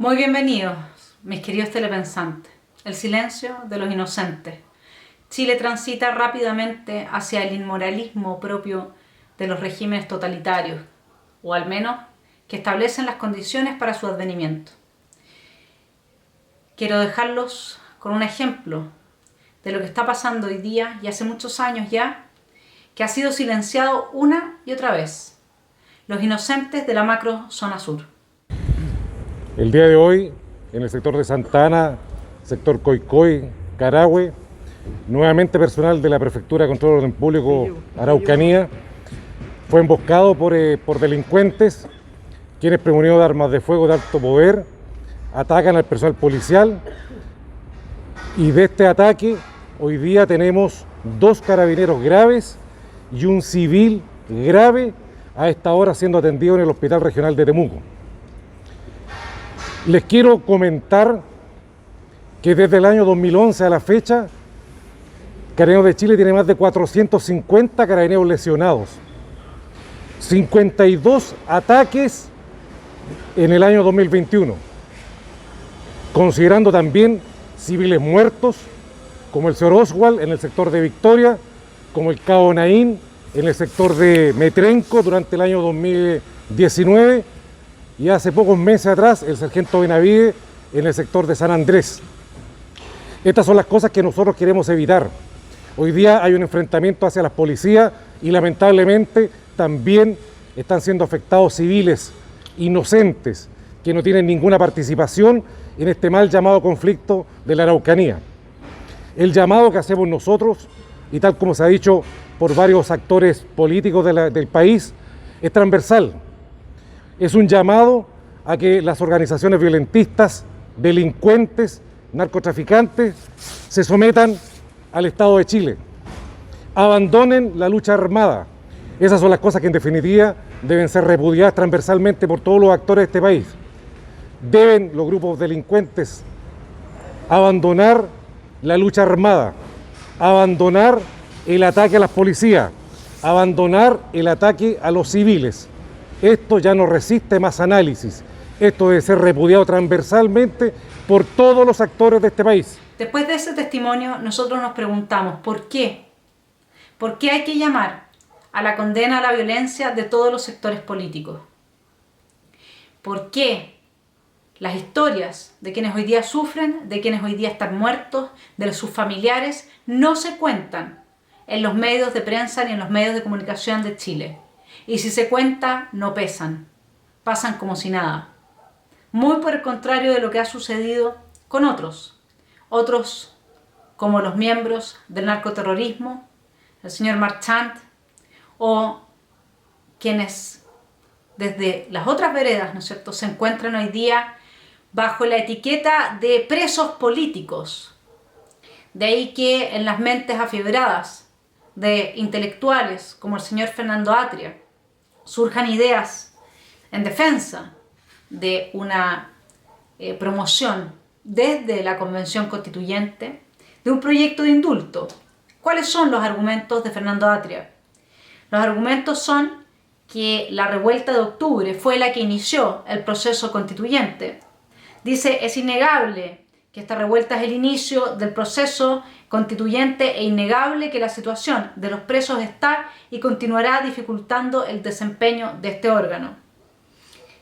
Muy bienvenidos, mis queridos telepensantes. El silencio de los inocentes. Chile transita rápidamente hacia el inmoralismo propio de los regímenes totalitarios, o al menos que establecen las condiciones para su advenimiento. Quiero dejarlos con un ejemplo de lo que está pasando hoy día y hace muchos años ya, que ha sido silenciado una y otra vez. Los inocentes de la macro zona sur. El día de hoy, en el sector de Santa Ana, sector Coycoy, Carahue, nuevamente personal de la Prefectura de Control del Orden Público Araucanía fue emboscado por delincuentes, quienes premunidos de armas de fuego de alto poder atacan al personal policial, y de este ataque hoy día tenemos 2 carabineros graves y un civil grave a esta hora siendo atendido en el Hospital Regional de Temuco. Les quiero comentar que desde el año 2011 a la fecha, Carabineros de Chile tiene más de 450 carabineros lesionados, 52 ataques en el año 2021, considerando también civiles muertos, como el señor Oswald en el sector de Victoria, como el cabo Naín en el sector de Metrenco durante el año 2019, y hace pocos meses atrás el sargento Benavide en el sector de San Andrés. Estas son las cosas que nosotros queremos evitar. Hoy día hay un enfrentamiento hacia las policías y lamentablemente también están siendo afectados civiles inocentes que no tienen ninguna participación en este mal llamado conflicto de la Araucanía. El llamado que hacemos nosotros, y tal como se ha dicho por varios actores políticos del país, es transversal. Es un llamado a que las organizaciones violentistas, delincuentes, narcotraficantes se sometan al Estado de Chile, abandonen la lucha armada. Esas son las cosas que en definitiva deben ser repudiadas transversalmente por todos los actores de este país. Deben los grupos delincuentes abandonar la lucha armada, abandonar el ataque a las policías, abandonar el ataque a los civiles. Esto ya no resiste más análisis. Esto debe ser repudiado transversalmente por todos los actores de este país. Después de ese testimonio, nosotros nos preguntamos ¿por qué? ¿Por qué hay que llamar a la condena a la violencia de todos los sectores políticos? ¿Por qué las historias de quienes hoy día sufren, de quienes hoy día están muertos, de sus familiares, no se cuentan en los medios de prensa ni en los medios de comunicación de Chile? Y si se cuenta, no pesan, pasan como si nada. Muy por el contrario de lo que ha sucedido con otros como los miembros del narcoterrorismo, el señor Marchand, o quienes desde las otras veredas, ¿no es cierto?, se encuentran hoy día bajo la etiqueta de presos políticos. De ahí que en las mentes afiebradas de intelectuales como el señor Fernando Atria surjan ideas en defensa de una promoción desde la Convención Constituyente de un proyecto de indulto. ¿Cuáles son los argumentos de Fernando Atria? Los argumentos son que la revuelta de octubre fue la que inició el proceso constituyente. Dice, es innegable que esta revuelta es el inicio del proceso constituyente e innegable que la situación de los presos está y continuará dificultando el desempeño de este órgano.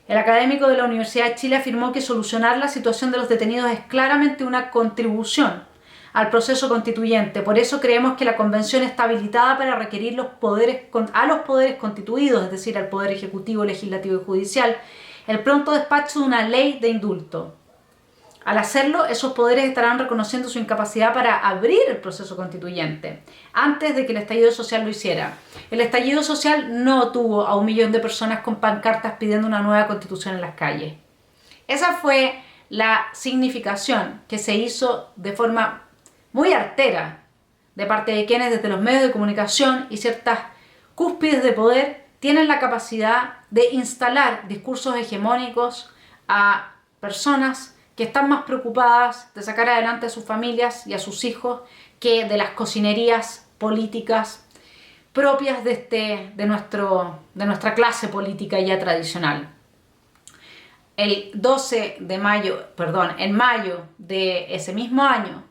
El académico de la Universidad de Chile afirmó que solucionar la situación de los detenidos es claramente una contribución al proceso constituyente. Por eso creemos que la convención está habilitada para requerir a los poderes constituidos, es decir, al poder ejecutivo, legislativo y judicial, el pronto despacho de una ley de indulto. Al hacerlo, esos poderes estarán reconociendo su incapacidad para abrir el proceso constituyente, antes de que el estallido social lo hiciera. El estallido social no tuvo a 1 millón de personas con pancartas pidiendo una nueva constitución en las calles. Esa fue la significación que se hizo de forma muy artera de parte de quienes desde los medios de comunicación y ciertas cúspides de poder tienen la capacidad de instalar discursos hegemónicos a personas que están más preocupadas de sacar adelante a sus familias y a sus hijos que de las cocinerías políticas propias de nuestra clase política ya tradicional. el 12 de mayo, perdón, en mayo de ese mismo año,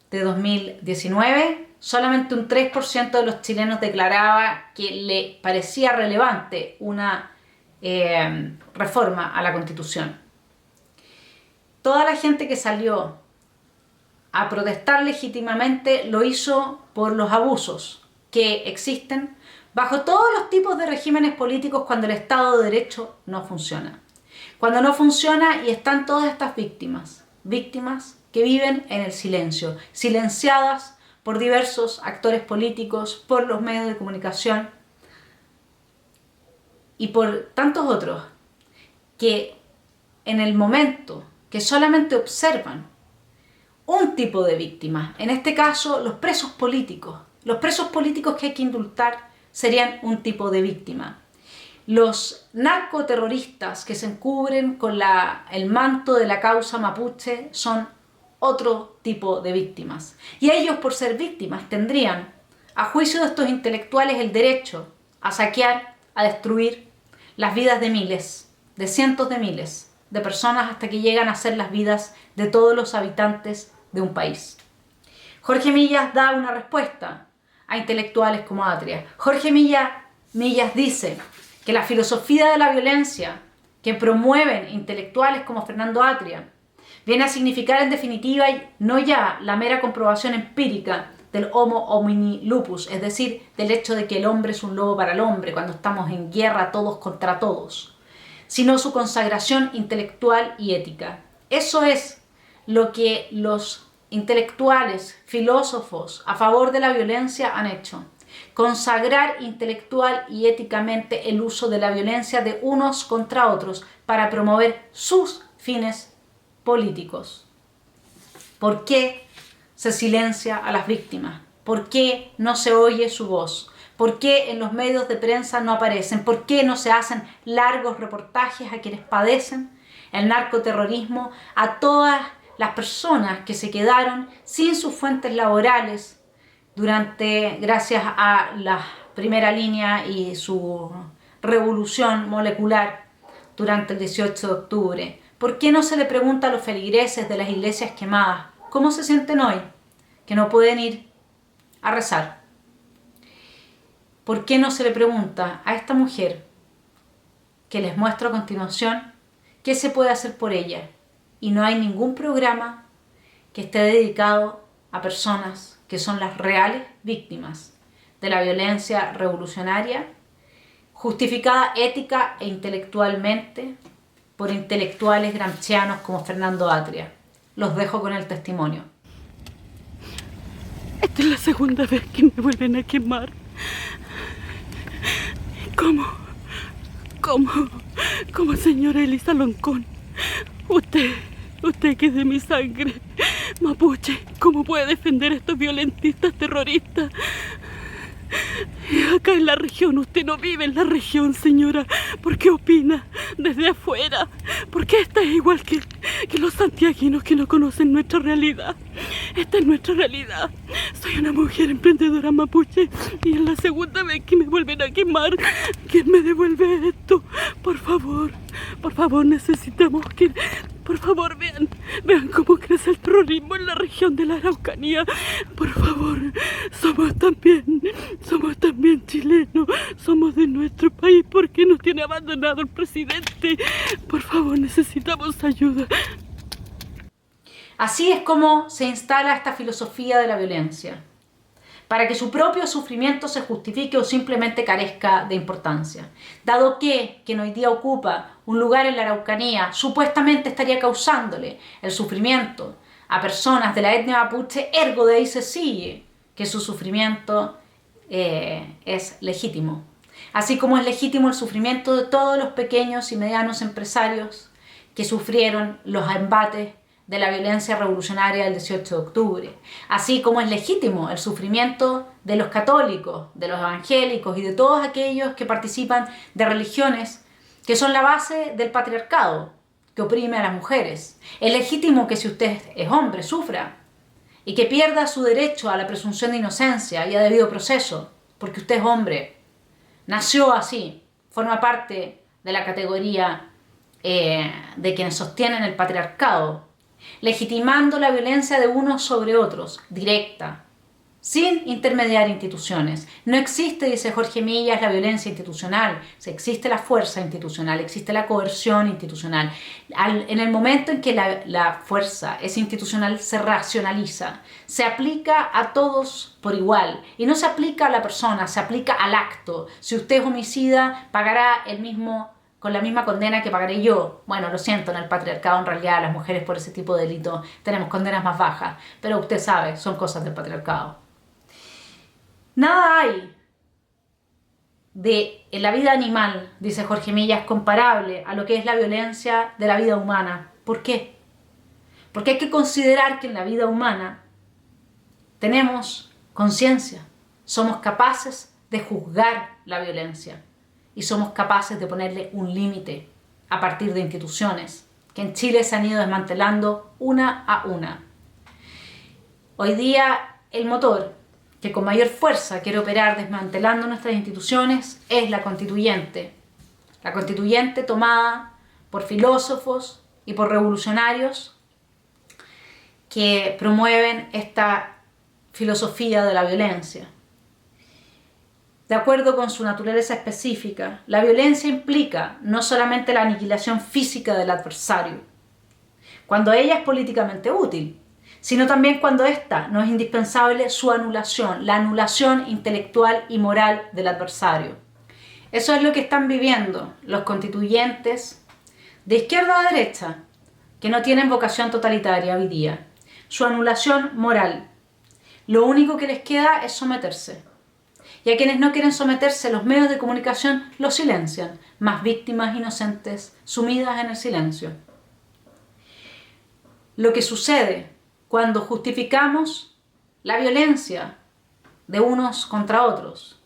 de 2019, solamente un 3% de los chilenos declaraba que le parecía relevante una reforma a la Constitución. Toda la gente que salió a protestar legítimamente lo hizo por los abusos que existen bajo todos los tipos de regímenes políticos cuando el Estado de Derecho no funciona. Cuando no funciona y están todas estas víctimas que viven en el silencio, silenciadas por diversos actores políticos, por los medios de comunicación y por tantos otros que en el momento que solamente observan un tipo de víctimas, en este caso los presos políticos que hay que indultar serían un tipo de víctima. Los narcoterroristas que se encubren con el manto de la causa mapuche son otro tipo de víctimas. Y ellos, por ser víctimas, tendrían, a juicio de estos intelectuales, el derecho a saquear, a destruir las vidas de miles, de cientos de miles de personas hasta que llegan a ser las vidas de todos los habitantes de un país. Jorge Millas da una respuesta a intelectuales como Atria. Jorge Millas dice que la filosofía de la violencia que promueven intelectuales como Fernando Atria viene a significar en definitiva no ya la mera comprobación empírica del homo homini lupus, es decir, del hecho de que el hombre es un lobo para el hombre cuando estamos en guerra todos contra todos, sino su consagración intelectual y ética. Eso es lo que los intelectuales, filósofos a favor de la violencia han hecho. Consagrar intelectual y éticamente el uso de la violencia de unos contra otros para promover sus fines políticos. ¿Por qué se silencia a las víctimas? ¿Por qué no se oye su voz? ¿Por qué en los medios de prensa no aparecen? ¿Por qué no se hacen largos reportajes a quienes padecen el narcoterrorismo, a todas las personas que se quedaron sin sus fuentes laborales gracias a la primera línea y su revolución molecular durante el 18 de octubre? ¿Por qué no se le pregunta a los feligreses de las iglesias quemadas cómo se sienten hoy, que no pueden ir a rezar? ¿Por qué no se le pregunta a esta mujer que les muestro a continuación qué se puede hacer por ella? Y no hay ningún programa que esté dedicado a personas que son las reales víctimas de la violencia revolucionaria, justificada ética e intelectualmente por intelectuales gramscianos como Fernando Atria. Los dejo con el testimonio. Esta es la segunda vez que me vuelven a quemar. ¿Cómo, señora Elisa Loncón? Usted que es de mi sangre, mapuche, ¿cómo puede defender a estos violentistas terroristas? Acá en la región, usted no vive en la región, señora. ¿Por qué opina desde afuera? ¿Por qué esta es igual que los santiaguinos que no conocen nuestra realidad? Esta es nuestra realidad. Soy una mujer emprendedora mapuche y es la segunda vez que me vuelven a quemar. ¿Quién me devuelve esto? Por favor, necesitamos que... Por favor, vean cómo crece el terrorismo en la región de la Araucanía. Por favor, somos también chilenos, somos de nuestro país. ¿Por qué nos tiene abandonado el presidente? Por favor, necesitamos ayuda. Así es como se instala esta filosofía de la violencia, para que su propio sufrimiento se justifique o simplemente carezca de importancia. Dado que quien hoy día ocupa un lugar en la Araucanía supuestamente estaría causándole el sufrimiento a personas de la etnia mapuche, ergo de ahí se sigue que su sufrimiento es legítimo. Así como es legítimo el sufrimiento de todos los pequeños y medianos empresarios que sufrieron los embates de la violencia revolucionaria del 18 de octubre, así como es legítimo el sufrimiento de los católicos, de los evangélicos y de todos aquellos que participan de religiones que son la base del patriarcado, que oprime a las mujeres. Es legítimo que si usted es hombre sufra y que pierda su derecho a la presunción de inocencia y a debido proceso, porque usted es hombre, nació así, forma parte de la categoría de quienes sostienen el patriarcado, legitimando la violencia de unos sobre otros, directa, sin intermediar instituciones. No existe, dice Jorge Millas, la violencia institucional, existe la fuerza institucional, existe la coerción institucional. En el momento en que la fuerza es institucional, se racionaliza, se aplica a todos por igual, y no se aplica a la persona, se aplica al acto. Si usted es homicida, pagará con la misma condena que pagaré yo. Bueno, lo siento, en el patriarcado en realidad las mujeres por ese tipo de delito tenemos condenas más bajas, pero usted sabe, son cosas del patriarcado. Nada hay en la vida animal, dice Jorge Millas, comparable a lo que es la violencia de la vida humana. ¿Por qué? Porque hay que considerar que en la vida humana tenemos conciencia, somos capaces de juzgar la violencia y somos capaces de ponerle un límite a partir de instituciones que en Chile se han ido desmantelando una a una. Hoy día el motor que con mayor fuerza quiere operar desmantelando nuestras instituciones es la constituyente. La constituyente tomada por filósofos y por revolucionarios que promueven esta filosofía de la violencia. De acuerdo con su naturaleza específica, la violencia implica no solamente la aniquilación física del adversario, cuando ella es políticamente útil, sino también cuando ésta no es indispensable su anulación, la anulación intelectual y moral del adversario. Eso es lo que están viviendo los constituyentes de izquierda a derecha, que no tienen vocación totalitaria hoy día. Su anulación moral. Lo único que les queda es someterse. Y a quienes no quieren someterse, los medios de comunicación los silencian, más víctimas inocentes sumidas en el silencio. Lo que sucede cuando justificamos la violencia de unos contra otros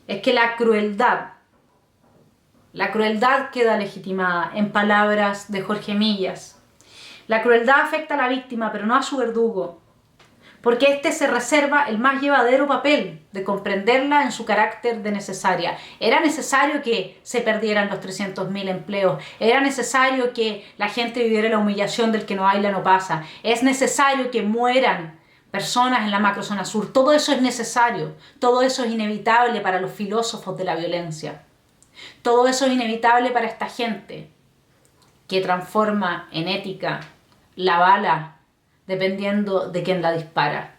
es que la crueldad queda legitimada en palabras de Jorge Millas. La crueldad afecta a la víctima, pero no a su verdugo, porque éste se reserva el más llevadero papel de comprenderla en su carácter de necesaria. Era necesario que se perdieran los 300.000 empleos, era necesario que la gente viviera la humillación del que no baila no pasa, es necesario que mueran personas en la macrozona sur. Todo eso es necesario, todo eso es inevitable para los filósofos de la violencia. Todo eso es inevitable para esta gente que transforma en ética la bala dependiendo de quién la dispara.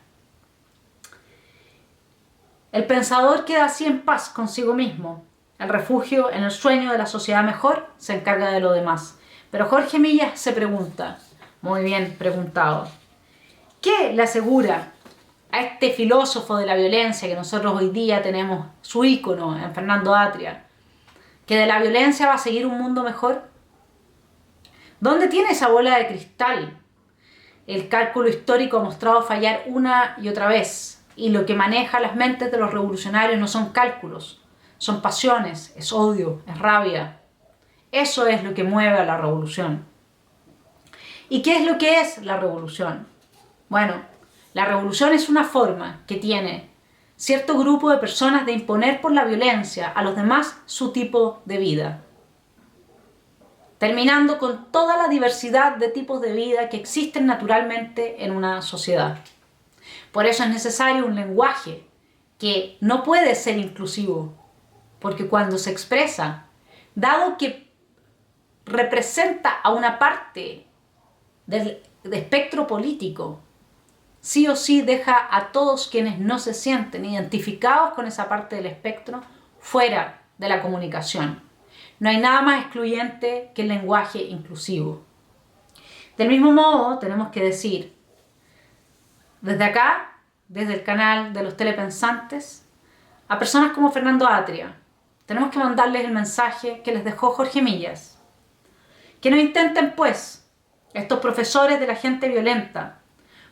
El pensador queda así en paz consigo mismo. El refugio en el sueño de la sociedad mejor se encarga de lo demás. Pero Jorge Millas se pregunta, muy bien preguntado, ¿qué le asegura a este filósofo de la violencia que nosotros hoy día tenemos su ícono en Fernando Atria, que de la violencia va a seguir un mundo mejor? ¿Dónde tiene esa bola de cristal? El cálculo histórico ha mostrado fallar una y otra vez, y lo que maneja las mentes de los revolucionarios no son cálculos, son pasiones, es odio, es rabia. Eso es lo que mueve a la revolución. ¿Y qué es lo que es la revolución? Bueno, la revolución es una forma que tiene cierto grupo de personas de imponer por la violencia a los demás su tipo de vida, terminando con toda la diversidad de tipos de vida que existen naturalmente en una sociedad. Por eso es necesario un lenguaje que no puede ser inclusivo, porque cuando se expresa, dado que representa a una parte del espectro político, sí o sí deja a todos quienes no se sienten identificados con esa parte del espectro fuera de la comunicación. No hay nada más excluyente que el lenguaje inclusivo. Del mismo modo, tenemos que decir, desde acá, desde el canal de los telepensantes, a personas como Fernando Atria, tenemos que mandarles el mensaje que les dejó Jorge Millas. Que no intenten, pues, estos profesores de la gente violenta,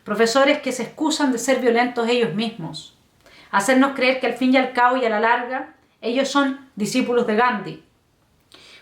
profesores que se excusan de ser violentos ellos mismos, hacernos creer que al fin y al cabo y a la larga, ellos son discípulos de Gandhi,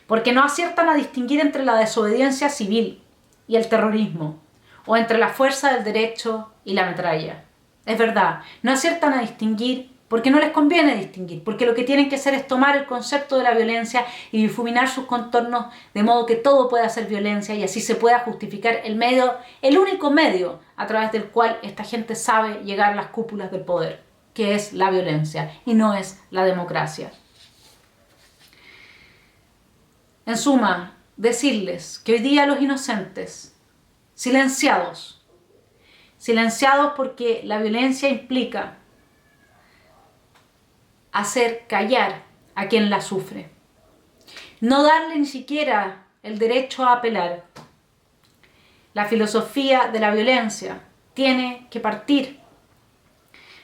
porque no aciertan a distinguir entre la desobediencia civil y el terrorismo, o entre la fuerza del derecho y la metralla. Es verdad, no aciertan a distinguir porque no les conviene distinguir, porque lo que tienen que hacer es tomar el concepto de la violencia y difuminar sus contornos de modo que todo pueda ser violencia y así se pueda justificar el único medio a través del cual esta gente sabe llegar a las cúpulas del poder, que es la violencia y no es la democracia. En suma, decirles que hoy día los inocentes, silenciados porque la violencia implica hacer callar a quien la sufre, no darle ni siquiera el derecho a apelar. La filosofía de la violencia tiene que partir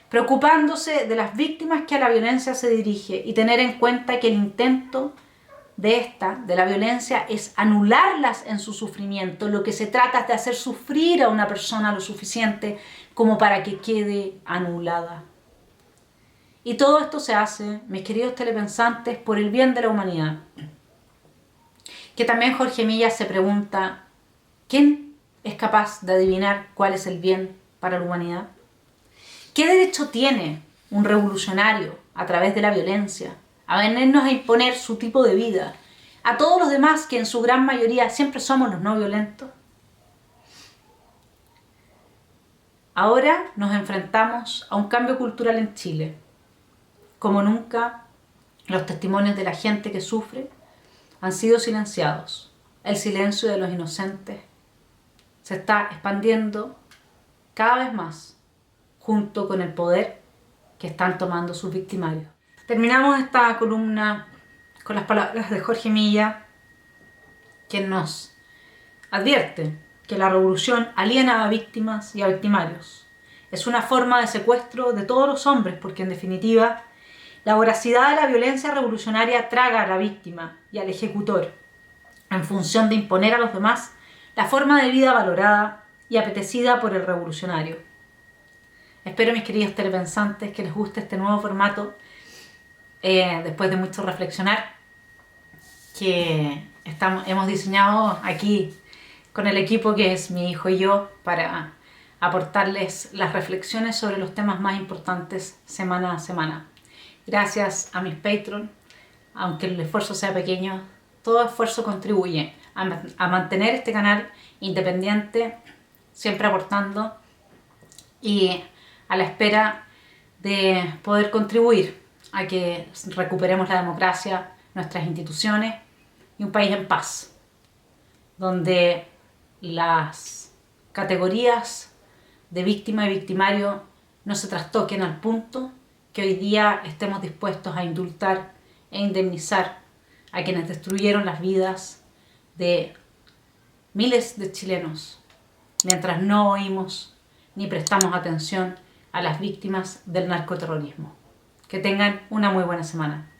preocupándose de las víctimas que a la violencia se dirige y tener en cuenta que el intento de la violencia, es anularlas en su sufrimiento. Lo que se trata es de hacer sufrir a una persona lo suficiente como para que quede anulada. Y todo esto se hace, mis queridos telepensantes, por el bien de la humanidad. Que también Jorge Millas se pregunta, ¿quién es capaz de adivinar cuál es el bien para la humanidad? ¿Qué derecho tiene un revolucionario a través de la violencia a venirnos a imponer su tipo de vida a todos los demás que en su gran mayoría siempre somos los no violentos? Ahora nos enfrentamos a un cambio cultural en Chile. Como nunca, los testimonios de la gente que sufre han sido silenciados. El silencio de los inocentes se está expandiendo cada vez más junto con el poder que están tomando sus victimarios. Terminamos esta columna con las palabras de Jorge Millas, quien nos advierte que la revolución aliena a víctimas y a victimarios. Es una forma de secuestro de todos los hombres, porque en definitiva la voracidad de la violencia revolucionaria traga a la víctima y al ejecutor, en función de imponer a los demás la forma de vida valorada y apetecida por el revolucionario. Espero, mis queridos telepensantes, que les guste este nuevo formato, después de mucho reflexionar, que hemos diseñado aquí con el equipo que es mi hijo y yo para aportarles las reflexiones sobre los temas más importantes semana a semana. Gracias a mis Patreon, aunque el esfuerzo sea pequeño, todo esfuerzo contribuye a mantener este canal independiente, siempre aportando y a la espera de poder contribuir a que recuperemos la democracia, nuestras instituciones y un país en paz, donde las categorías de víctima y victimario no se trastoquen al punto que hoy día estemos dispuestos a indultar e indemnizar a quienes destruyeron las vidas de miles de chilenos, mientras no oímos ni prestamos atención a las víctimas del narcoterrorismo. Que tengan una muy buena semana.